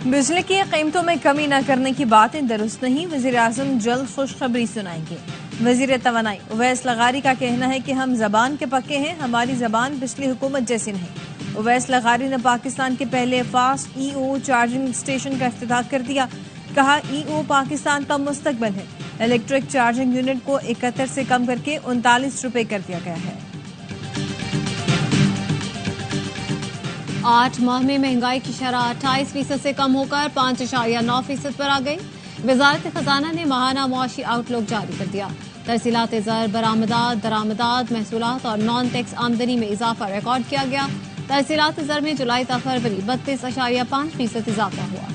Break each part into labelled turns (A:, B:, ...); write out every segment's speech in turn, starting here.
A: बिजली की कीमतों में कमी न करने की बातें दुरुस्त नहीं, वज़ीर-ए-आज़म जल्द खुशखबरी सुनाएंगे। वज़ीर तवानाई उवैस लगारी का कहना है कि हम जबान के पक्के हैं, हमारी जबान पिछली हुकूमत जैसी नहीं। उवैस लगारी ने पाकिस्तान के पहले फास्ट ईओ चार्जिंग स्टेशन का इफ्तिताह कर दिया। कहा, ईओ पाकिस्तान का मुस्तकबिल है। इलेक्ट्रिक चार्जिंग यूनिट को 71 से कम करके 39 रुपए कर दिया गया है।
B: 8 माह में महंगाई की शरह 28% से कम होकर 5.9% पर आ गई। वजारत खजाना ने माहाना मुआशी आउटलुक जारी कर दिया। तरसीलात ज़र, बरामदात, दरामदात, महसूलात और नॉन टैक्स आमदनी में इजाफा रिकॉर्ड किया गया। तरसीलात ज़र में जुलाई तक फरवरी 32.5% इजाफा हुआ।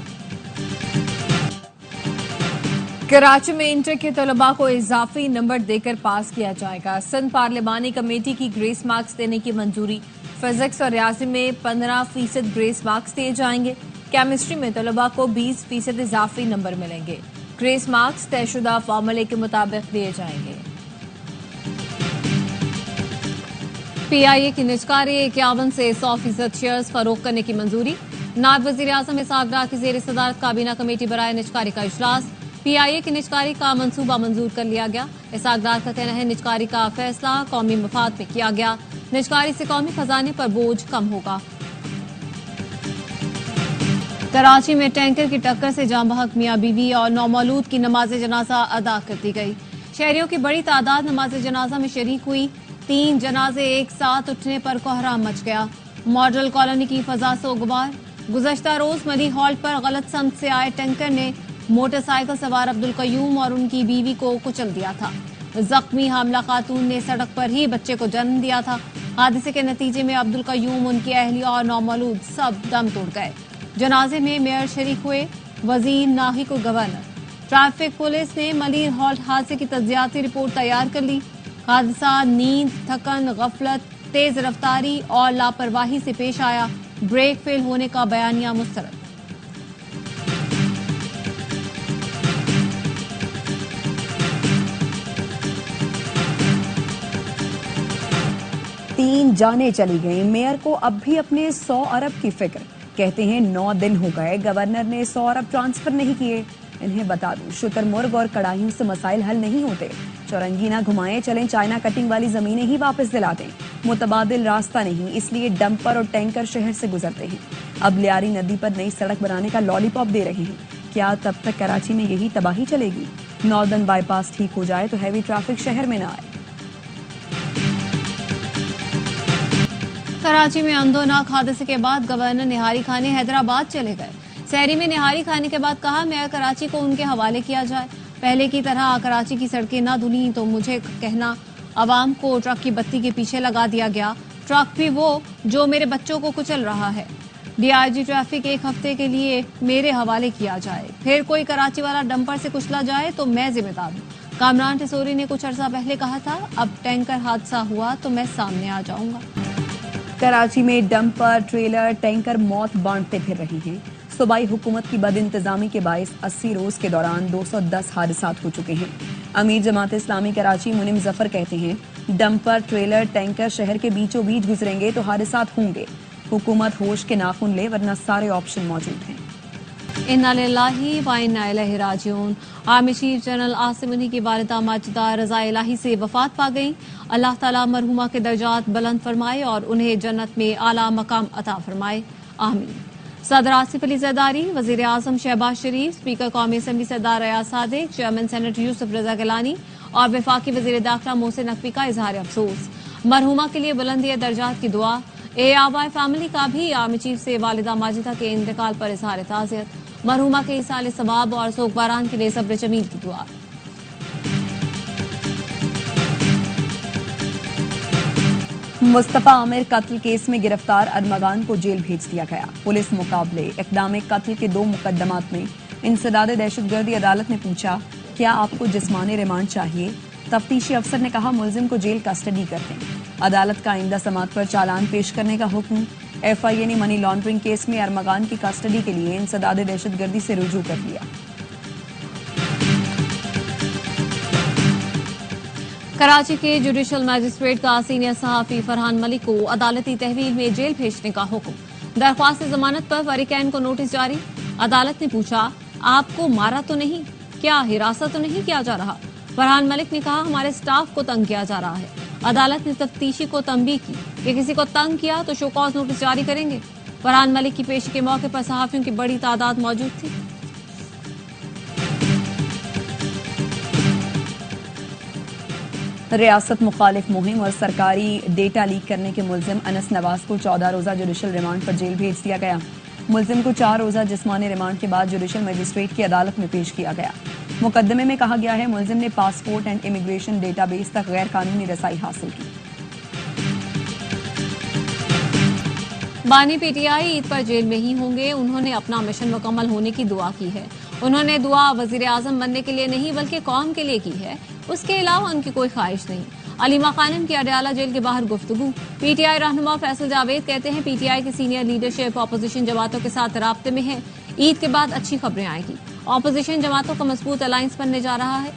A: कराची में इंटर के तलबा को इजाफी नंबर देकर पास किया जाएगा। सिंध पार्लिमानी कमेटी की ग्रेस मार्क्स देने की मंजूरी। फिजिक्स और रियाजी में 15% ग्रेस मार्क्स दिए जाएंगे। केमिस्ट्री में तलबा को 20% इजाफी नंबर मिलेंगे। ग्रेस मार्क्स तयशुदा फार्मूले के मुताबिक दिए जाएंगे।
B: PIA की निजकारी 51 से 100% शेयर्स फरोख्त करने की मंजूरी। नायब वज़ीर आज़म इसहाक डार की ज़ेर सदारत काबीना कमेटी बराए निजकारी का इजलास। PIA की निजकारी का मंसूबा मंजूर कर लिया गया। इसहाक डार का कहना है निजकारी का फैसला कौमी मफाद में किया गया। निजकारी से कौमी खजाने पर बोझ कम होगा। कराची में टैंकर की टक्कर से जाँ बहक मियां बीवी और नौमौलूद की नमाज जनाजा अदा कर दी गई। शहरियों की बड़ी तादाद नमाज जनाजा में शरीक हुई। 3 जनाजे एक साथ उठने पर कोहराम मच गया। मॉडल कॉलोनी की फजा सोगवार। गुज़श्ता रोज मनी हॉल पर गलत समत से आए टैंकर ने मोटरसाइकिल सवार अब्दुल कयूम और उनकी बीवी को कुचल दिया था। जख्मी हामला खातून ने सड़क पर ही बच्चे को जन्म दिया था। हादसे के नतीजे में अब्दुल कयूम, उनकी अहलिया और नौमौलूद सब दम तोड़ गए। जनाजे में मेयर शरीक हुए, वजीर, नाहिक और गवर्नर। ट्रैफिक पुलिस ने मलिर हॉल्ट हादसे की तज्जियाती रिपोर्ट तैयार कर ली। हादसा नींद, थकन, गफलत, तेज रफ्तारी और लापरवाही से पेश आया। ब्रेक फेल होने का बयानिया मुस्तरद।
C: तीन जाने चली गई। मेयर को अब भी अपने 100 अरब की फिक्र। कहते हैं 9 दिन हो गए गवर्नर ने 100 अरब ट्रांसफर नहीं किए। इन्हें बता दूं, शुतुरमुर्ग और कड़ाहियों से मसाइल हल नहीं होते। चौरंगी ना घुमाएं, चलें चाइना कटिंग वाली जमीनें ही वापस दिला दें। मुतबादिल रास्ता नहीं, इसलिए डंपर और टैंकर शहर से गुजरते हैं। अब लियारी नदी पर नई सड़क बनाने का लॉलीपॉप दे रहे हैं। क्या तब तक कराची में यही तबाही चलेगी? नॉर्दर्न बाईपास ठीक हो जाए तो हैवी ट्रैफिक शहर में ना आए।
B: कराची में अंधोनाक हादसे के बाद गवर्नर निहारी खाने हैदराबाद चले गए। शहरी में निहारी खाने के बाद कहा, मेयर कराची को उनके हवाले किया जाए। पहले की तरह कराची की सड़कें ना धुली तो मुझे कहना। अवाम को ट्रक की बत्ती के पीछे लगा दिया गया। ट्रक भी वो जो मेरे बच्चों को कुचल रहा है। DIG ट्रैफिक 1 हफ्ते के लिए मेरे हवाले किया जाए। फिर कोई कराची वाला डंपर से कुचला जाए तो मैं जिम्मेदार हूँ। कामरान टिसोरी ने कुछ अर्सा पहले कहा था, अब टैंकर हादसा हुआ तो मैं सामने आ जाऊंगा।
C: कराची में डंपर, ट्रेलर, टैंकर मौत बांटते फिर रहे हैं। सूबाई हुकूमत की बदइंतजामी के बायस 80 रोज के दौरान 210 हादसात हो चुके हैं। अमीर जमात इस्लामी कराची मुनिम जफर कहते हैं, डंपर, ट्रेलर, टैंकर शहर के बीचों बीच गुजरेंगे तो हादसात होंगे। हुकूमत होश के नाखून ले, वरना सारे ऑप्शन मौजूद हैं।
B: इन्ना लिल्लाहि व इन्ना इलैहि राजिऊन। आर्मी चीफ जनरल आसिम मुनी की वालिदा माजिदा रज़ा इलाही से वफात पा गई। अल्लाह ताला मरहुमा के दर्जात बुलंद फरमाए और उन्हें जन्नत में आला मकाम अता फरमाए, आमीन। सदर आसिफ अली ज़रदारी, वज़ीर आज़म शहबाज शरीफ, स्पीकर कौमी असम्बली सरदार रियाज सादिक, चेयरमैन सेनेट यूसुफ रज़ा गिलानी और वफाकी वज़ीर दाखिला मोहसिन नकवी का इजहार अफसोस। मरहुमा के लिए बुलंदी दर्जात की दुआ। ARY फैमिली का भी आर्मी चीफ से वालिदा माजिदा के इंतकाल पर इजहार ताज़ियत। मरहुमा के इसाले सवाब और सोगवारान के लिए सब्र जमील की दुआ।
C: मुस्तफा आमिर कत्ल केस में गिरफ्तार अरमगान को जेल भेज दिया गया। पुलिस मुकाबले इक़दाम कत्ल के 2 मुकदमात में इंसदाद दहशतगर्दी अदालत ने पूछा, क्या आपको जिस्मानी रिमांड चाहिए? तफ्तीशी अफसर ने कहा, मुलजिम को जेल कस्टडी कर दें। अदालत का आइंदा समात पर चालान पेश करने का हुक्म। FIA ने मनी लॉन्ड्रिंग केस में अरमगान की कस्टडी के लिए इंसदाद दहशतगर्दी से रुजू कर लिया।
B: कराची के जुडिशल मजिस्ट्रेट का सीनियर सहाफी फरहान मलिक को अदालती तहवील में जेल भेजने का हुक्म। दरख्वास्त जमानत पर वरीकैन को नोटिस जारी। अदालत ने पूछा, आपको मारा तो नहीं, क्या हिरासत तो नहीं किया जा रहा? फरहान मलिक ने कहा, हमारे स्टाफ को तंग किया जा रहा है। अदालत ने तफ्तीशी को तंबीह की कि किसी को तंग किया तो शो कॉज नोटिस जारी करेंगे। फरहान मलिक की पेशी के मौके पर सहाफियों की बड़ी तादाद मौजूद थी।
C: रियासत मुखालिफ मुहिम और सरकारी डेटा लीक करने के मुल्जिम अनस नवाज को 14 रोजा जुडिशल रिमांड पर जेल भेज दिया गया। मुल्जिम को 4 रोजा जिस्मानी रिमांड के बाद जुडिशल मजिस्ट्रेट की अदालत में पेश किया गया। मुकदमे में कहा गया है, मुल्जिम ने पासपोर्ट एंड इमिग्रेशन डेटाबेस तक गैर कानूनी रसाई हासिल की।
B: बानी पीटीआई ईद पर जेल में ही होंगे। उन्होंने अपना मिशन मुकम्मल होने की दुआ की है। उन्होंने दुआ वजीर आजम बनने के लिए नहीं बल्कि कौम के लिए की है। उसके अलावा उनकी कोई ख्वाहिश नहीं। अलीमा खानम की अडयाला जेल के बाहर गुफ्तगू। पीटीआई रहनुमा फैसल जावेद कहते हैं, पीटीआई की सीनियर लीडरशिप अपोजिशन जमातों के साथ राब्ते में है। ईद के बाद अच्छी खबरें आएगी। अपोजिशन जमातों का मजबूत अलायंस बनने जा रहा है।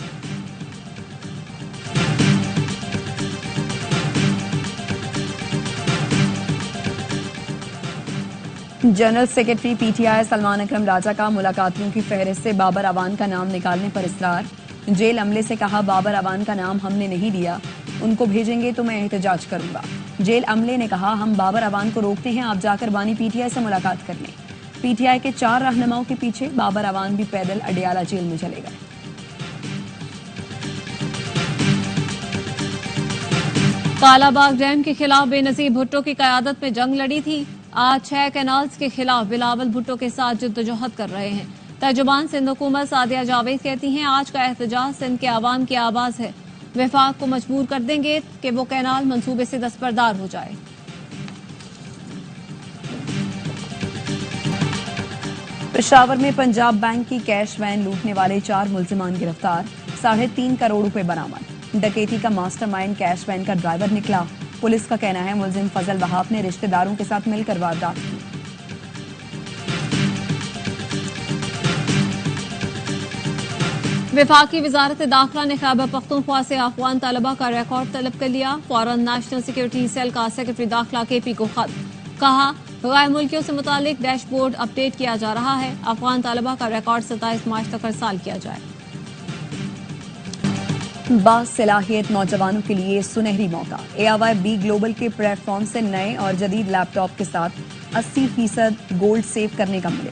C: जनरल सेक्रेटरी पीटीआई सलमान अकरम राजा का मुलाकातियों की फहरिस्त से बाबर अवान का नाम निकालने पर इसरार। जेल अमले से कहा, बाबर अवान का नाम हमने नहीं दिया, उनको भेजेंगे तो मैं एहतजाज करूंगा। जेल अमले ने कहा, हम बाबर अवान को रोकते हैं, आप जाकर बानी पीटीआई से मुलाकात कर लें। पीटीआई के 4 रहनुमाओं के पीछे बाबर अवान भी पैदल अडयाला जेल में चले गए।
B: कालाबाग डैम के खिलाफ बेनजीर भुट्टो की कयादत में जंग लड़ी थी। आज 6 कैनाल्स के खिलाफ बिलावल भुट्टो के साथ जद्दोजहद कर रहे हैं। तर्जुमान सिंध हुकूमत सादिया जावेद कहती हैं, आज का एहतजाज सिंध के आवाम की आवाज है। वफाक को मजबूर कर देंगे कि वो कैनाल मंसूबे से दस्तबरदार हो जाए।
C: पेशावर में पंजाब बैंक की कैश वैन लूटने वाले 4 मुल्जिमान गिरफ्तार। 3.5 करोड़ रुपए बरामद। डकैती का मास्टरमाइंड कैश वैन का ड्राइवर निकला। पुलिस का कहना है, मुल्जिम फजल वहाब ने रिश्तेदारों के साथ मिलकर वारदात की।
B: विफाकी वजारत दाखिला ने खैबर पख्तूनख्वा से अफगान तलबा का रिकॉर्ड तलब कर लिया। फौरन नेशनल सिक्योरिटी सेल का सेक्रेटरी दाखिला केपी को खत। कहा, गैर मुल्कियों से मुतालिक डैशबोर्ड अपडेट किया जा रहा है। अफगान तलबा का रिकॉर्ड 27 मार्च तक अरसाल किया जाए।
C: बासलाहियत नौजवानों के लिए सुनहरी मौका। AIY बी ग्लोबल के प्लेटफॉर्म से नए और जदीद लैपटॉप के साथ 80% गोल्ड सेव करने का मिले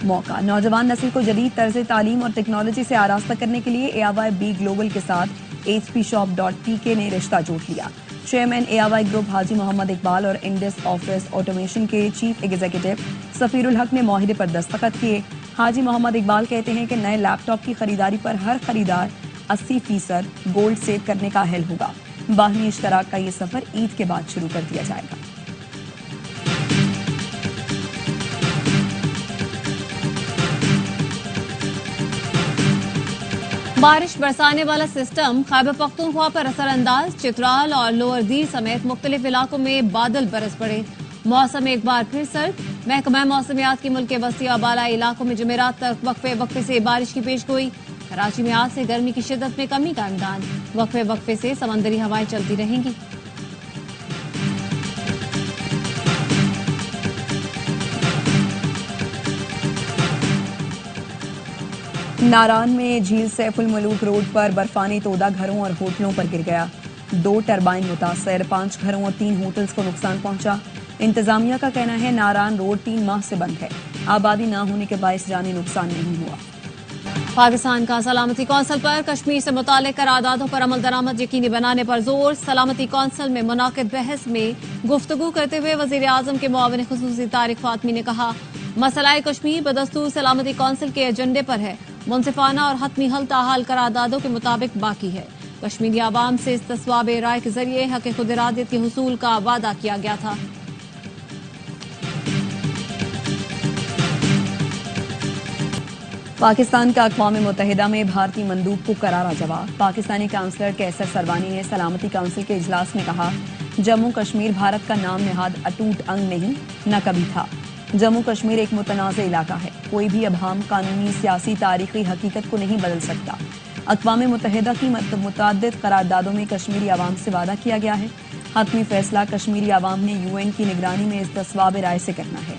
C: मौका। नौजवान नस्ल को जदीद तर्ज तालीम और टेक्नोलॉजी से आरास्ता करने के लिए AIY बी ग्लोबल के साथ hpshop.pk ने रिश्ता जोड़ लिया। चेयरमैन AIY ग्रुप हाजी मोहम्मद इकबाल और इंडस ऑफिस ऑटोमेशन के चीफ एग्जीक्यूटिव सफीरुल हक ने मुआहिदे पर दस्तखत किए। हाजी मोहम्मद इकबाल कहते हैं कि नए लैपटॉप की खरीदारी पर हर खरीदार 80% गोल्ड सेव करने का अहल होगा। बाहमी इश्तराक का ये सफर ईद के बाद शुरू कर दिया जाएगा।
B: बारिश बरसाने वाला सिस्टम खैबर पख्तूनख्वा पर असरअंदाज। चित्राल और लोअर दीर समेत मुख्तलिफ इलाकों में बादल बरस पड़े। मौसम एक बार फिर सर्द। महकमा मौसमियात की मुल्क के वस्ती और बालाई इलाकों में जुमेरात तक वक्फे वक्फे से बारिश की पेशगोई। कराची में आज से गर्मी की शिद्दत में कमी का इम्कान। वक्फे वक्फे से समंदरी हवाएं चलती रहेंगी।
C: नारान में झील सैफुल मलूक रोड पर बर्फानी तोदा घरों और होटलों पर गिर गया। 2 टरबाइन मुतासर, 5 घरों और 3 होटल्स को नुकसान पहुंचा। इंतजामिया का कहना है, नारान रोड 3 माह से बंद है। आबादी न होने के बायस जानी नुकसान नहीं हुआ।
B: पाकिस्तान का सलामती कौंसिल पर कश्मीर से मुतालिक करारदादों पर अमल दरामद यकीनी बनाने पर जोर। सलामती कौंसिल में मुनाकिद बहस में गुफ्तगू करते हुए वजीर आजम के मुआविन खुसूसी तारिक फातमी ने कहा, मसला कश्मीर बदस्तूर सलामती कौंसिल के एजेंडे पर है। मुंसिफाना और हतमी हल ताहाल करारदादों के मुताबिक बाकी है। कश्मीरी आवाम से इस्तिस्वाब राय के जरिए हक खुद इरादियत के हुसूल का वादा किया गया था।
C: पाकिस्तान का अक़वाम मुत्तहिदा में भारतीय मंदूब को करारा जवाब। पाकिस्तानी काउंसलर कैसर सरवानी ने सलामती काउंसिल के इजलास में कहा, जम्मू कश्मीर भारत का नाम नहाद अटूट अंग नहीं, न कभी था। जम्मू कश्मीर एक मुतनाज़ इलाका है। कोई भी अबहाम कानूनी, सियासी, तारीखी हकीकत को नहीं बदल सकता। अक़वाम मुत्तहिदा की मुतअद्दिद करारदादों में कश्मीरी आवाम से वादा किया गया है। हतमी फैसला कश्मीरी आवाम ने UN की निगरानी में इस्तिस्वाब राय से करना है।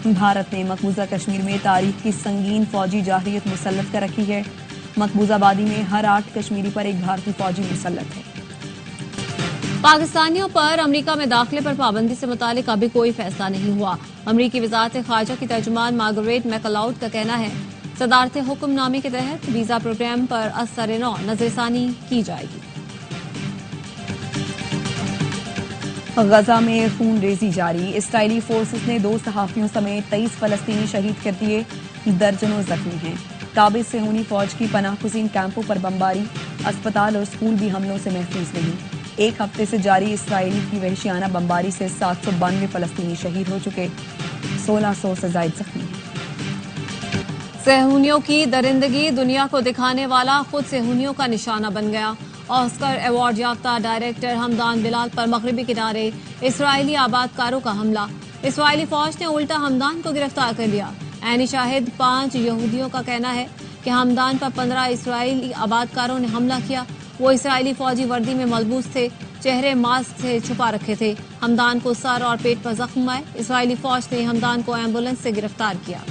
C: भारत ने मकबूजा कश्मीर में तारीख की संगीन फौजी जारहियत मुसल्लत कर रखी है। मकबूजा आबादी में हर 8 कश्मीरी पर एक भारतीय फौजी मुसल्लत है।
B: पाकिस्तानियों पर अमेरिका में दाखिले पर पाबंदी से मुतालिक अभी कोई फैसला नहीं हुआ। अमेरिकी वजारत खारजा की तर्जुमान मार्गरेट मैकलाउड का कहना है सदारत हुक्मनामे के तहत वीजा प्रोग्राम पर असर-ए-नौ नजरसानी की जाएगी।
C: गजा में खून रेजी जारी। इसराइली फोर्सेस ने 2 सहाफियों समेत 23 फलस्तीनी शहीद कर दिए, दर्जनों जख्मी हैं। काबिज सेहूनी फौज की पनाहगुज़ीन कैंपों पर बमबारी, अस्पताल और स्कूल भी हमलों से महफूज नहीं। एक हफ्ते से जारी इसराइली की वहशियाना बमबारी से 792 फलस्तीनी शहीद हो चुके, 1600 से ज्यादा जख्मी हैं।
B: सेहूनियों की दरिंदगी दुनिया को दिखाने वाला खुद सेहूनियों का निशाना बन गया। ऑस्कर अवार्ड याफ्ता डायरेक्टर हमदान बिलाल पर मगरबी किनारे इसराइली आबादकारों का हमला। इसराइली फौज ने उल्टा हमदान को गिरफ्तार कर लिया। ऐनी शाहिद 5 यहूदियों का कहना है कि हमदान पर 15 इसराइली आबादकारों ने हमला किया। वो इसराइली फौजी वर्दी में मलबूस थे, चेहरे मास्क से छुपा रखे थे। हमदान को सर और पेट पर जख्म आए। इसराइली फौज ने हमदान को एम्बुलेंस से गिरफ्तार किया।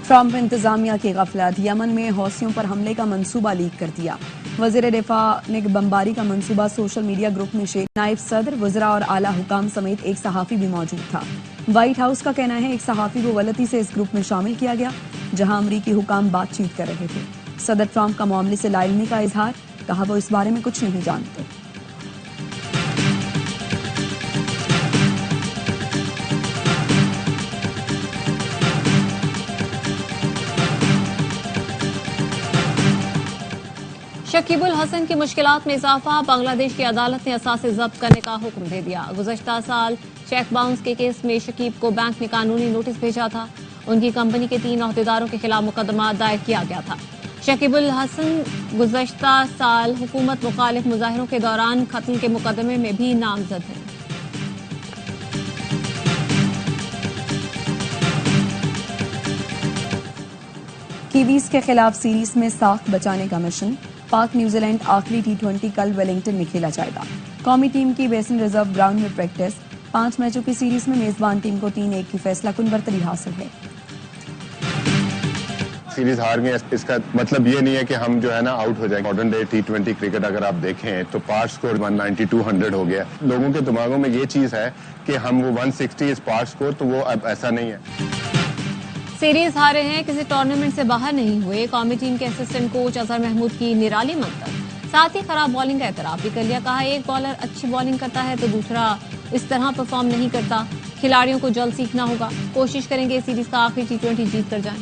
C: ट्रंप इंतजामिया की गफलत। यमन में हौसियों पर हमले का मंसूबा लीक कर दिया। वजीर दिफा ने बमबारी का मंसूबा सोशल मीडिया ग्रुप में शेयर। नायब सदर, वज़रा और आला हुकाम समेत एक सहाफ़ी भी मौजूद था। व्हाइट हाउस का कहना है एक सहाफ़ी को गलती से इस ग्रुप में शामिल किया गया जहां अमरीकी हुकाम बातचीत कर रहे थे। सदर ट्रंप का मामले से लाइलमी का इजहार, कहा वो इस बारे में कुछ नहीं जानते।
B: शकीबुल हसन की मुश्किलात में इजाफा। बांग्लादेश की अदालत ने असासे जब्त करने का हुक्म दे दिया। गुज़श्ता साल चेक बाउंस के केस में शकीब को बैंक ने कानूनी नोटिस भेजा था। उनकी कंपनी के 3 अहदेदारों के खिलाफ मुकदमा दायर किया गया था। शकीबुल हसन गुज़श्ता साल हुकूमत मुखालिफ मुजाहिरों के दौरान कत्ल के मुकदमे में भी नामजद हैं।
C: कीवीज के खिलाफ सीरीज में साख बचाने का मिशन। पाक न्यूजीलैंड आखिरी T20 कल वेलिंगटन में खेला जाएगा। कौमी टीम की बेसिन रिजर्व ग्राउंड में प्रैक्टिस। 5 मैचों की सीरीज में मेजबान टीम को 3-1 की फैसलाकुन बरतरी हासिल है।
D: सीरीज हार गए इसका मतलब ये नहीं है कि हम जो है ना आउट हो जाएंगे। मॉडर्न डे T20 क्रिकेट अगर आप देखें तो पार स्कोर 190-200 हो गया। लोगों के दिमागों में ये चीज है कि हम वो 160 इस पार स्कोर, तो वो अब ऐसा नहीं है।
B: सीरीज हारे हैं, किसी टूर्नामेंट से बाहर नहीं हुए। कौमी टीम के असिस्टेंट कोच अजहर महमूद की निराली मंतक। साथ ही खराब बॉलिंग का एतराफ भी कर लिया। कहा एक बॉलर अच्छी बॉलिंग करता है तो दूसरा इस तरह परफॉर्म नहीं करता। खिलाड़ियों को जल्द सीखना होगा। कोशिश करेंगे सीरीज का आखिरी T20 जीत कर जाएं।